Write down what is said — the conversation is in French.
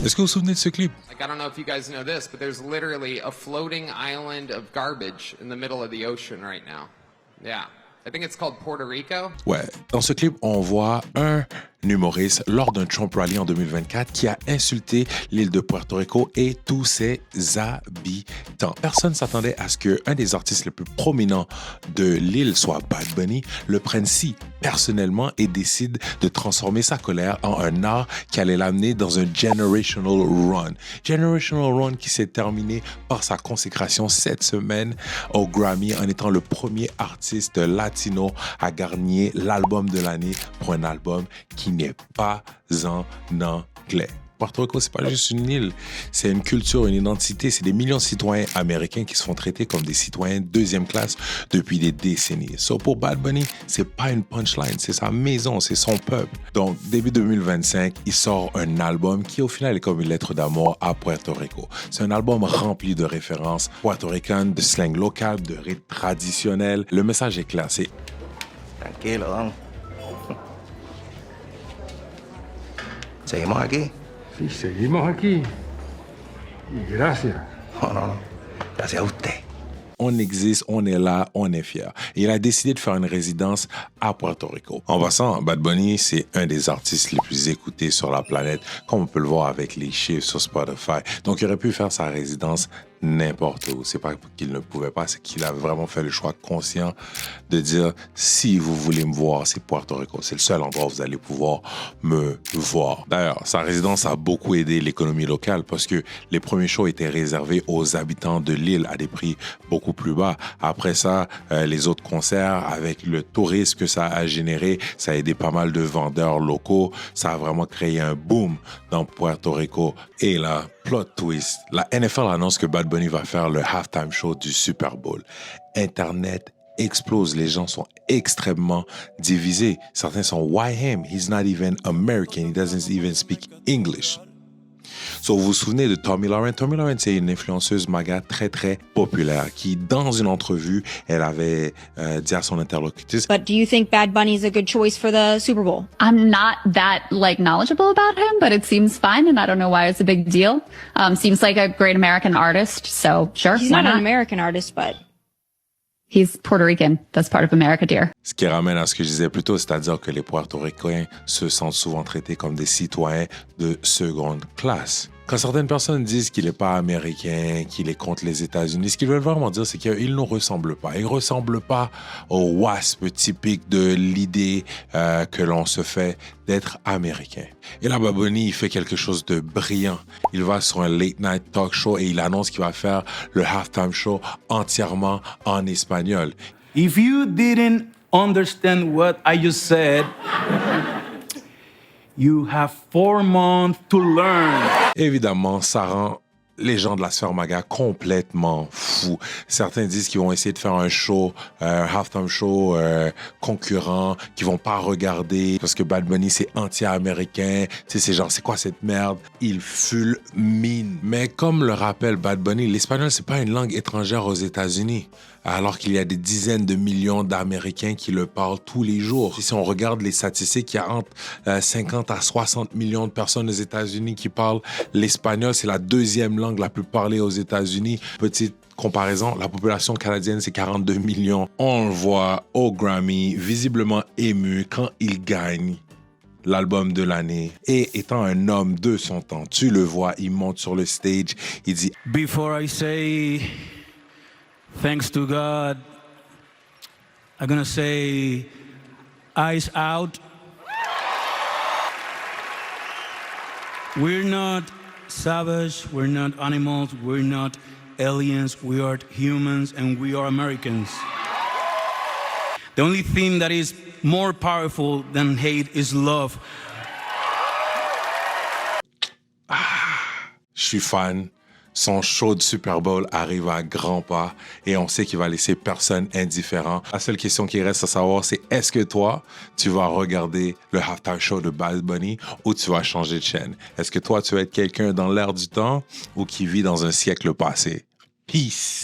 Est-ce que vous vous souvenez de ce clip? Like, I don't know if you guys know this, but there's literally a floating island of garbage in the middle of the ocean right now. Yeah. I think it's called Puerto Rico. Ouais, dans ce clip, on voit un humoriste lors d'un Trump Rally en 2024 qui a insulté l'île de Puerto Rico et tous ses habitants. Personne s'attendait à ce qu'un des artistes les plus prominents de l'île, soit Bad Bunny, le prenne si personnellement et décide de transformer sa colère en un art qui allait l'amener dans un generational run. Generational run qui s'est terminé par sa consécration cette semaine au Grammy en étant le premier artiste latino à gagner l'album de l'année pour un album qui n'est pas en anglais. Puerto Rico, c'est pas juste une île, c'est une culture, une identité. C'est des millions de citoyens américains qui se font traiter comme des citoyens deuxième classe depuis des décennies. So pour Bad Bunny, c'est pas une punchline, c'est sa maison, c'est son peuple. Donc début 2025, il sort un album qui au final est comme une lettre d'amour à Puerto Rico. C'est un album rempli de références puertoricaines, de slang local, de rythme traditionnel. Le message est clair, c'est Tranquilo, don. ¿Seguimos aquí? Sí, seguimos aquí. Y gracias. No. Gracias a usted. on existe, on est là, on est fier. Et il a décidé de faire une résidence à Puerto Rico. En passant, Bad Bunny, c'est un des artistes les plus écoutés sur la planète, comme on peut le voir avec les chiffres sur Spotify. Donc, il aurait pu faire sa résidence n'importe où. C'est pas qu'il ne pouvait pas, c'est qu'il a vraiment fait le choix conscient de dire, si vous voulez me voir, c'est Puerto Rico. C'est le seul endroit où vous allez pouvoir me voir. D'ailleurs, sa résidence a beaucoup aidé l'économie locale parce que les premiers shows étaient réservés aux habitants de l'île à des prix beaucoup plus bas. Après ça, les autres concerts, avec le tourisme que ça a généré, ça a aidé pas mal de vendeurs locaux. Ça a vraiment créé un boom dans Puerto Rico. Et là, plot twist, la NFL annonce que Bad Bunny va faire le halftime show du Super Bowl. Internet explose, les gens sont extrêmement divisés. Certains sont « Why him? He's not even American, he doesn't even speak English ». So, vous vous souvenez de Tomi Lahren? Tomi Lahren, c'est une influenceuse MAGA très, très populaire qui, dans une entrevue, elle avait dit à son interlocutrice... But do you think Bad Bunny is a good choice for the Super Bowl? I'm not that, knowledgeable about him, but it seems fine, and I don't know why it's a big deal. Seems like a great American artist, so sure, He's not an American artist, but... He's Puerto Rican. That's part of America, dear. Ce qui ramène à ce que je disais plus tôt, c'est-à-dire que les Portoricains se sentent souvent traités comme des citoyens de seconde classe. Quand certaines personnes disent qu'il n'est pas américain, qu'il est contre les États-Unis, ce qu'ils veulent vraiment dire, c'est qu'il ne nous ressemble pas. Il ne ressemble pas au wasp typique de l'idée que l'on se fait d'être américain. Et là, Bad Bunny, il fait quelque chose de brillant. Il va sur un late night talk show et il annonce qu'il va faire le halftime show entièrement en espagnol. If you didn't understand what I just said, you have 4 months to learn. Évidemment, ça rend les gens de la sphère MAGA complètement fous. Certains disent qu'ils vont essayer de faire un show, un halftime show concurrent, qu'ils vont pas regarder parce que Bad Bunny, c'est anti-américain. Tu sais, c'est genre, c'est quoi cette merde? Il fulmine. Mais comme le rappelle Bad Bunny, l'espagnol, c'est pas une langue étrangère aux États-Unis. Alors qu'il y a des dizaines de millions d'Américains qui le parlent tous les jours. Si on regarde les statistiques, il y a entre 50 à 60 millions de personnes aux États-Unis qui parlent l'espagnol. C'est la deuxième langue la plus parlée aux États-Unis. Petite comparaison, la population canadienne, c'est 42 millions. On le voit au Grammy, visiblement ému quand il gagne l'album de l'année. Et étant un homme de son temps, tu le vois, il monte sur le stage, il dit « Before I say... thanks to God, I'm gonna say, eyes out. We're not savage, we're not animals, we're not aliens, we are humans and we are Americans. The only thing that is more powerful than hate is love. Je suis fan. Son show de Super Bowl arrive à grands pas et on sait qu'il va laisser personne indifférent. La seule question qui reste à savoir, c'est est-ce que toi, tu vas regarder le halftime show de Bad Bunny ou tu vas changer de chaîne? Est-ce que toi, tu vas être quelqu'un dans l'air du temps ou qui vit dans un siècle passé? Peace!